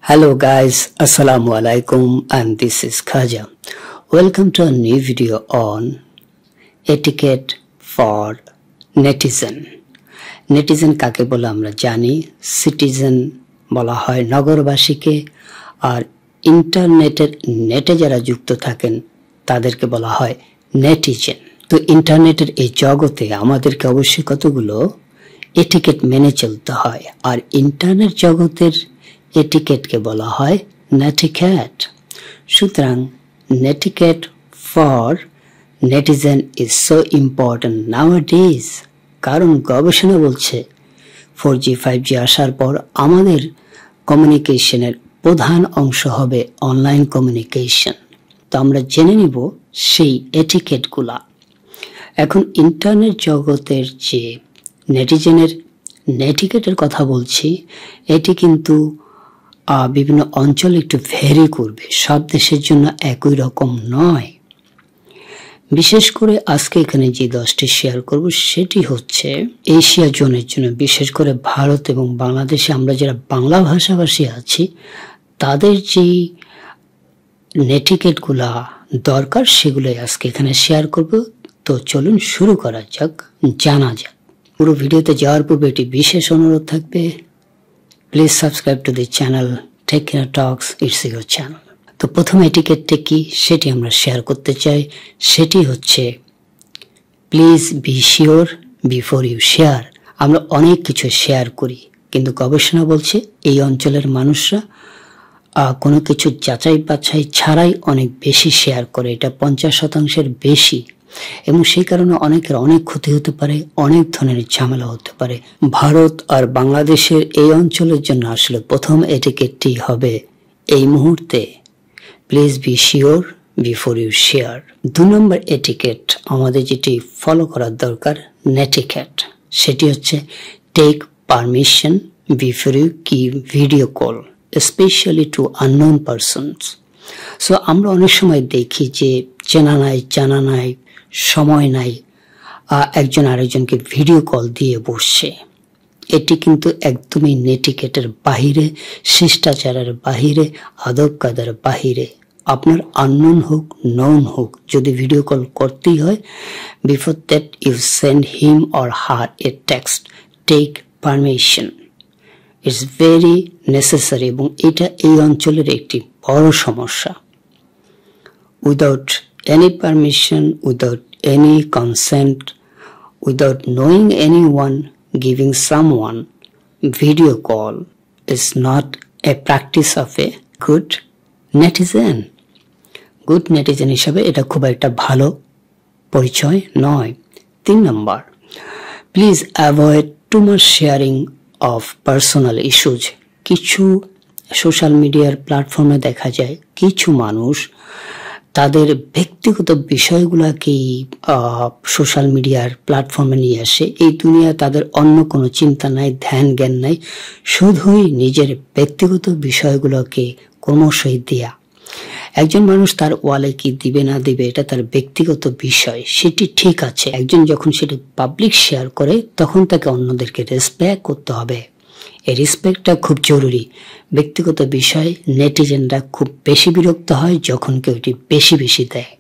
Hello guys, Assalamu alaikum and this is Khaja. Welcome to a new video on etiquette for netizen. Netizen কাকে বলে আমরা জানি, citizen বলা হয় নগরবাসীকে, আর ইন্টারনেটের নেটে যারা যুক্ত থাকেন তাদেরকে বলা হয় নেটিজেন। তো ইন্টারনেটের এই জগতে আমাদেরকে অবশ্যই কতগুলো এটিকেট মেনে চলতে হয়, আর ইন্টারনেট জগতের এটিকেটকে বলা হয় নেটিকেট। সুতরাং netiquette for netizen is so important নাওয়াডেজ, কারণ গবেষণা বলছে 4G 5G আসার পর আমাদের কমিউনিকেশনের প্রধান অংশ হবে অনলাইন কমিউনিকেশন। তো আমরা জেনে নিব সেই এটিকেটগুলা। এখন ইন্টারনেট জগতের যে নেটিজেনের নেটিকেটের কথা বলছি, এটি কিন্তু বিভিন্ন অঞ্চলে একটু ভেরি করবে, সব দেশের জন্য একই রকম নয়। বিশেষ করে আজকে এখানে যে 10টি শেয়ার করব সেটি হচ্ছে এশিয়া জোনের জন্য, বিশেষ করে ভারত এবং বাংলাদেশে আমরা যারা বাংলা ভাষাভাষী আছি তাদের যে নেটিকেটগুলা দরকার সেগুলোই আজকে এখানে শেয়ার করব। তো চলুন শুরু করা যাক, জানা যাক। পুরো ভিডিওতে যাওয়ার পূর্বে একটি বিশেষ অনুরোধ থাকবে, please subscribe to the channel TECCareerTalks, it's your channel. তো প্রথম এটিকেটটা কি সেটি আমরা শেয়ার করতে চাই, সেটি হচ্ছে please be sure before you share. আমরা অনেক কিছু শেয়ার করি, কিন্তু গবেষণা বলছে এই অঞ্চলের মানুষরা কোনো কিছু যাচাই বাছাই ছাড়াই অনেক বেশি শেয়ার করে, এটা 50% বেশি, এবং সেই কারণে অনেকের অনেক ক্ষতি হতে পারে, অনেক ধরনের ঝামেলা হতে পারে। ভারত আর বাংলাদেশের এই অঞ্চলের জন্য আসলে প্রথম এটিকেটটি হবে এই মুহূর্তে please be sure before you share. 2 নম্বর এটিকেট আমাদের যেটি ফলো করার দরকার নেটিকেট, সেটি হচ্ছে take permission before you give video call, specially to unknown persons. So আমরা অনেক সময় দেখি যে চেনা নাই জানা নাই, সময় নাই, একজন আরেকজনকে ভিডিও কল দিয়ে বসছে। এটি কিন্তু একদমই নেটিকেটের বাহিরে, শিষ্টাচারের বাহিরে, আদব কায়দার বাহিরে। আপনার আননোন হোক নোন হোক, যদি ভিডিও কল করতেই হয়, before that you send him or her a text, take permission, it's very necessary. এবং এটা এই অঞ্চলের একটি বড় সমস্যা। Without any permission, without any consent, without knowing anyone, giving someone video call is not a practice of a good netizen. Good netizen হিসাবে এটা খুব একটা ভালো পরিচয় নয়। 3 নম্বর, please avoid too much sharing of personal issues. কিছু social মিডিয়ার প্ল্যাটফর্মে দেখা যায় কিছু মানুষ তাদের ব্যক্তিগত বিষয়গুলোকেই সোশ্যাল মিডিয়ার প্ল্যাটফর্মে নিয়ে আসে। এই দুনিয়া তাদের অন্য কোনো চিন্তা নাই, ধ্যান জ্ঞান নাই, শুধুই নিজের ব্যক্তিগত বিষয়গুলোকে ক্রমশই দেয়া। একজন মানুষ তার ওয়ালে কি দিবে না দিবে এটা তার ব্যক্তিগত বিষয়, সেটি ঠিক আছে। একজন যখন সেটি পাবলিক শেয়ার করে তখন তাকে অন্যদেরকে রেসপেক্ট করতে হবে। এই রেসপেক্টটা খুব জরুরি। ব্যক্তিগত বিষয় নেটিজেনরা খুব বেশি বিরক্ত হয় যখন কেউ এটি বেশি বেশি দেয়,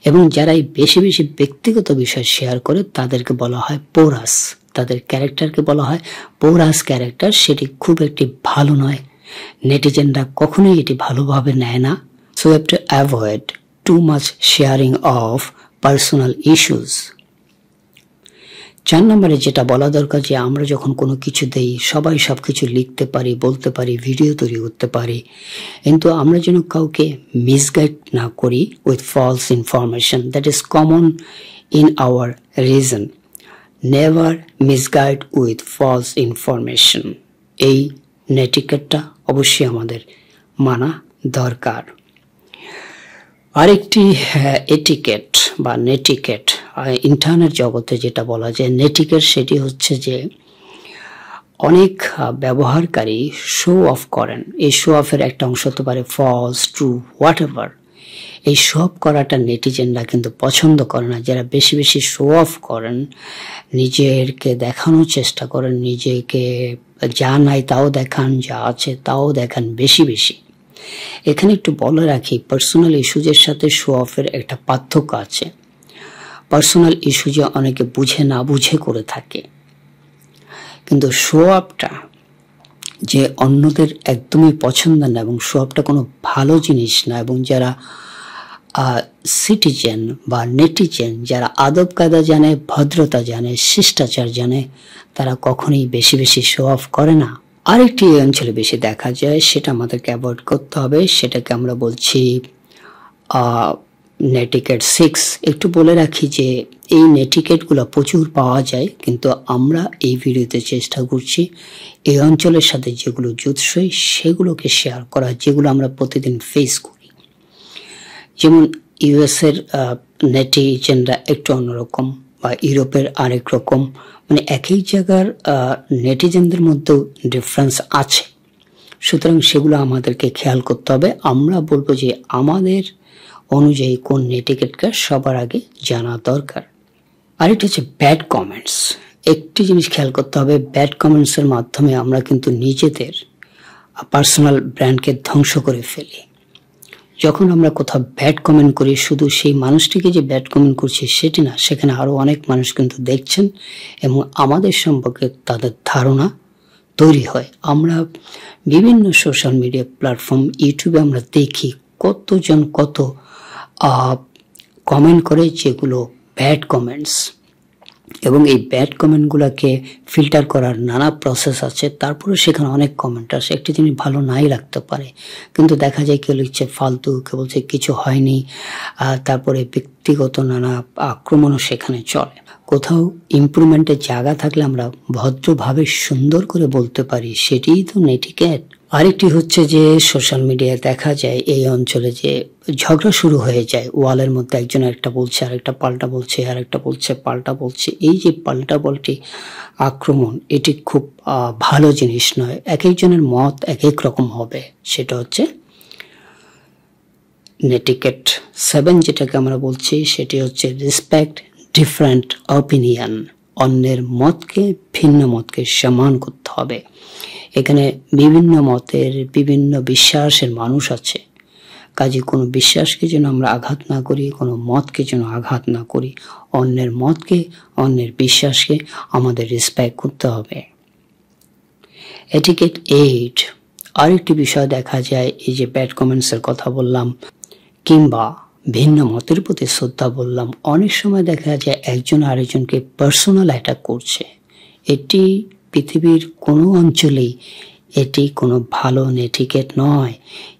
এবং যারা এই বেশি বেশি ব্যক্তিগত বিষয় শেয়ার করে তাদেরকে বলা হয় পোরাস, তাদের ক্যারেক্টারকে বলা হয় পোরাস ক্যারেক্টার। সেটি খুব একটি ভালো নয়, নেটিজেনরা কখনোই এটি ভালোভাবে নেয় না। So have to avoid too much sharing of personal issues. 4 নম্বরে যেটা বলা দরকার, যে আমরা যখন কোনো কিছু দেই সবাই সবকিছু লিখতে পারি, বলতে পারি, ভিডিও তৈরি করতে পারি, কিন্তু আমরা যেন কাউকে মিসগাইড না করি with false information. That is common in our region. Never misguide with false information. এই নেটিকেটটা অবশ্যই আমাদের মানা দরকার। আরেকটি এটিকেট বা নেটিকেট ইন্টারনেট জগতে যেটা বলা যায় নেটিকেট, সেটি হচ্ছে যে অনেক ব্যবহারকারী শো অফ করেন। এই শো অফের একটা অংশ হতে পারে ফলস, ট্রু, হোয়াট এভার। এই শো অফ করাটা নেটিজেনরা কিন্তু পছন্দ করে না। যারা বেশি বেশি শো অফ করেন, নিজেকে দেখানোর চেষ্টা করেন, নিজেকে যা নাই তাও দেখান, যা আছে তাও দেখান বেশি বেশি। এখানে একটু বলে রাখি, পার্সোনাল ইস্যুজের সাথে শো অফের একটা পার্থক্য আছে। পার্সোনাল ইস্যুজে অনেকে বুঝে না বুঝে করে থাকে, কিন্তু শো অফটা যে অন্যদের একদমই পছন্দ না এবং শো অফটা কোনো ভালো জিনিস না, এবং যারা সিটিজেন বা নেটিজেন, যারা আদব কায়দা জানে, ভদ্রতা জানে, শিষ্টাচার জানে, তারা কখনোই বেশি বেশি শো অফ করে না। আরেকটি এই অঞ্চলে বেশি দেখা যায়, সেটা আমাদেরকে অ্যাভয়েড করতে হবে, সেটাকে আমরা বলছি নেটিকেট 6। একটু বলে রাখি যে এই নেটিকেটগুলো প্রচুর পাওয়া যায়, কিন্তু আমরা এই ভিডিওতে চেষ্টা করছি এই অঞ্চলের সাথে যেগুলো জুৎসই সেগুলোকে শেয়ার করা, যেগুলো আমরা প্রতিদিন ফেস করি। যেমন ইউএসের নেটিজেনরা একটু অন্যরকম, বা ইউরোপের আরেক রকম, মানে এক এক জায়গার নেটিজেনদের মধ্যেও ডিফারেন্স আছে। সুতরাং সেগুলো আমাদেরকে খেয়াল করতে হবে। আমরা বলবো যে আমাদের অনুযায়ী কোন নেটিকেটটা সবার আগে জানা দরকার। আরেকটা হচ্ছে ব্যাড কমেন্টস। একটি জিনিস খেয়াল করতে হবে, ব্যাড কমেন্টসের মাধ্যমে আমরা কিন্তু নিজেদের পার্সোনাল ব্র্যান্ডকে ধ্বংস করে ফেলি। যখন আমরা কোথাও ব্যাড কমেন্ট করি, শুধু সেই মানুষটিকে যে ব্যাড কমেন্ট করছি সেটি না, সেখানে আরো অনেক মানুষ কিন্তু দেখছেন এবং আমাদের সম্পর্কে তাদের ধারণা তৈরি হয়। আমরা বিভিন্ন সোশ্যাল মিডিয়া প্ল্যাটফর্ম, ইউটিউবে আমরা দেখি কতজন কত কমেন্ট করে যেগুলো ব্যাড কমেন্টস, এবং এই ব্যাড কমেন্টগুলোকে ফিল্টার করার নানা প্রসেস আছে। তারপরে সেখানে অনেক কমেন্ট আসে, একটি জিনিস ভালো নাই লাগতে পারে, কিন্তু দেখা যায় কেউ লিখছে ফালতু, কেউ বলছে কিছু হয়নি, তারপরে ব্যক্তিগত নানা আক্রমণও সেখানে চলে। কোথাও ইমপ্রুভমেন্টের জায়গা থাকলে আমরা ভদ্রভাবে সুন্দর করে বলতে পারি, সেটিই তো নেটিকেট। আরেকটি হচ্ছে যে সোশ্যাল মিডিয়ায় দেখা যায় এই অঞ্চলে যে ঝগড়া শুরু হয়ে যায়, ওয়ালের মধ্যে একজন একটা বলছে, আরেকটা পাল্টা বলছে, আরেকটা বলছে পাল্টা বলছে। এই যে পাল্টা পাল্টি আক্রমণ, এটি খুব ভালো জিনিস নয়। এক একজনের মত এক এক রকম হবে। সেটা হচ্ছে নেটিকেট 7 যেটাকে আমরা বলছি, সেটি হচ্ছে রেসপেক্ট ডিফারেন্ট অপিনিয়ন। অন্যের মতকে, ভিন্ন মতকে সম্মান করতে হবে। এখানে বিভিন্ন মতের, বিভিন্ন বিশ্বাসের মানুষ আছে, কাজে কোনো বিশ্বাসকে যেন আমরা আঘাত না করি, কোনো মতকে যেন আঘাত না করি। অন্যের মতকে, অন্যের বিশ্বাসকে আমাদের রেসপেক্ট করতে হবে। এটিকেট 8 আরেকটি বিষয় দেখা যায়, এই যে ব্যাড কমেন্টসের কথা বললাম কিংবা ভিন্ন মতের প্রতি শ্রদ্ধা বললাম, অনেক সময় দেখা যায় একজন আরেকজনকে পার্সোনাল অ্যাটাক করছে। এটি পৃথিবীর কোনো অঞ্চলেই এটি কোনো ভালো নেটিকেট নয়।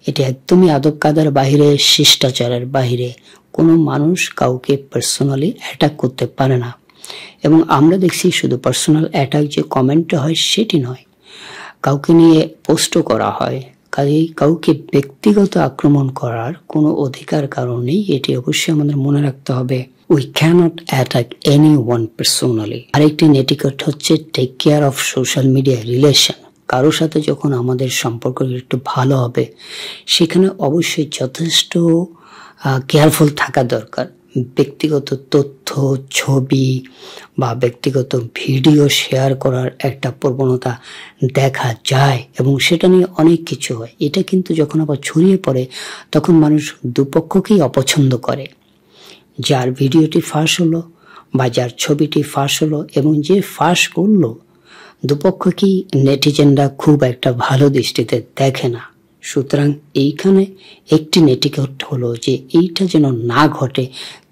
এটি একদমই আদব কায়দার বাইরে, শিষ্টাচারের বাইরে। কোনো মানুষ কাউকে পার্সোনালি অ্যাটাক করতে পারে না। এবং আমরা দেখছি শুধু পার্সোনাল অ্যাটাক যে কমেন্টে হয় সেটি নয়, কাউকে নিয়ে পোস্টও করা হয়। কাজেই কাউকে ব্যক্তিগত আক্রমণ করার কোনো অধিকার কারণ নেই। এটি অবশ্যই আমাদের মনে রাখতে হবে। We cannot attack anyone personally. আরেকটি নেটিকেট হচ্ছে take care of social media relation. কারোর সাথে যখন আমাদের সম্পর্ক একটু ভালো হবে, সেখানে অবশ্যই যথেষ্ট কেয়ারফুল থাকা দরকার। ব্যক্তিগত তথ্য, ছবি বা ব্যক্তিগত ভিডিও শেয়ার করার একটা প্রবণতা দেখা যায় এবং সেটা নিয়ে অনেক কিছু হয়। এটা কিন্তু যখন আবার ছড়িয়ে পড়ে, তখন মানুষ দুপক্ষকেই অপছন্দ করে। যার ভিডিওটি ফাঁস হলো বা যার ছবিটি ফাঁস হলো এবং যে ফাঁস করলো, দুপক্ষকেই নেটিজেনরা খুব একটা ভালো দৃষ্টিতে দেখে না। সুতরাং এইখানে একটি নেটিকেট হলো যে এইটা যেন না ঘটে।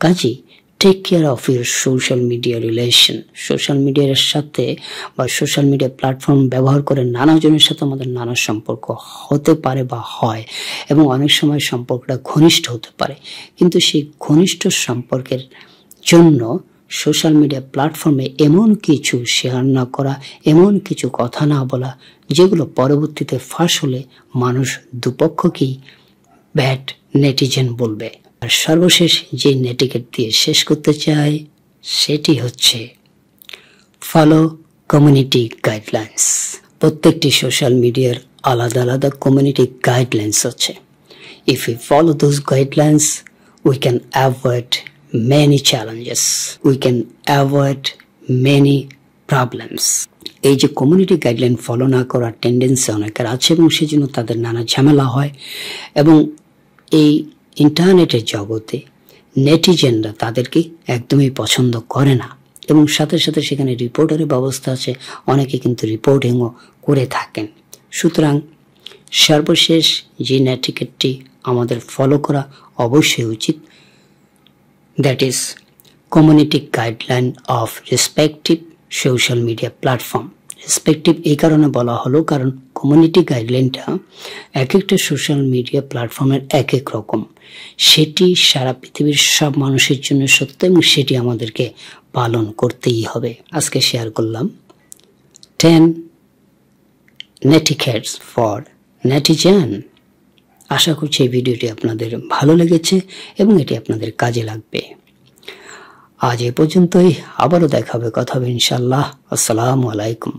কাজেই take care of your social media relation. Social মিডিয়ার সাথে বা সোশ্যাল মিডিয়া প্ল্যাটফর্ম ব্যবহার করে নানাজনের সাথে আমাদের নানা সম্পর্ক হতে পারে বা হয়, এবং অনেক সময় সম্পর্কটা ঘনিষ্ঠ হতে পারে। কিন্তু সেই ঘনিষ্ঠ সম্পর্কের জন্য সোশ্যাল মিডিয়া প্ল্যাটফর্মে এমন কিছু শেয়ার না করা, এমন কিছু কথা না বলা যেগুলো পরবর্তীতে ফাঁস হলে মানুষ দুপক্ষকেই ব্যাড নেটিজেন বলবে। আর সর্বশেষ যে নেটিকেট দিয়ে শেষ করতে চাই সেটি হচ্ছে ফলো কমিউনিটি গাইডলাইন্স। প্রত্যেকটি সোশ্যাল মিডিয়ার আলাদা আলাদা কমিউনিটি গাইডলাইন্স আছে। If you follow those guidelines, we can avoid many challenges. We can avoid many problems. এই যে কমিউনিটি গাইডলাইন ফলো না করার টেন্ডেন্সি অনেকের আছে এবং সেজন্য তাদের নানা ঝামেলা হয় এবং এই ইন্টারনেটের জগতে নেটিজেনরা তাদেরকে একদমই পছন্দ করে না এবং সাথে সাথে সেখানে রিপোর্টারের ব্যবস্থা আছে, অনেকে কিন্তু রিপোর্টিংও করে থাকেন। সুতরাং সর্বশেষ যে নেটিকেটটি আমাদের ফলো করা অবশ্যই উচিত, that is community guideline of respective social media platform. Respective এই কারণে বলা হলো কারণ কমিউনিটি গাইডলাইনটা এক একটা সোশ্যাল মিডিয়া প্ল্যাটফর্মের এক এক রকম, সেটি সারা পৃথিবীর সব মানুষের জন্য সত্য এবং সেটি আমাদেরকে পালন করতেই হবে। আজকে শেয়ার করলাম 10 etiquettes ফর নেটিজেন। আশা করছি এই ভিডিওটি আপনাদের ভালো লেগেছে এবং এটি আপনাদের কাজে লাগবে। আজ এ পর্যন্তই, আবারও দেখা হবে, কথা হবে ইনশাআল্লাহ। আসসালামু আলাইকুম।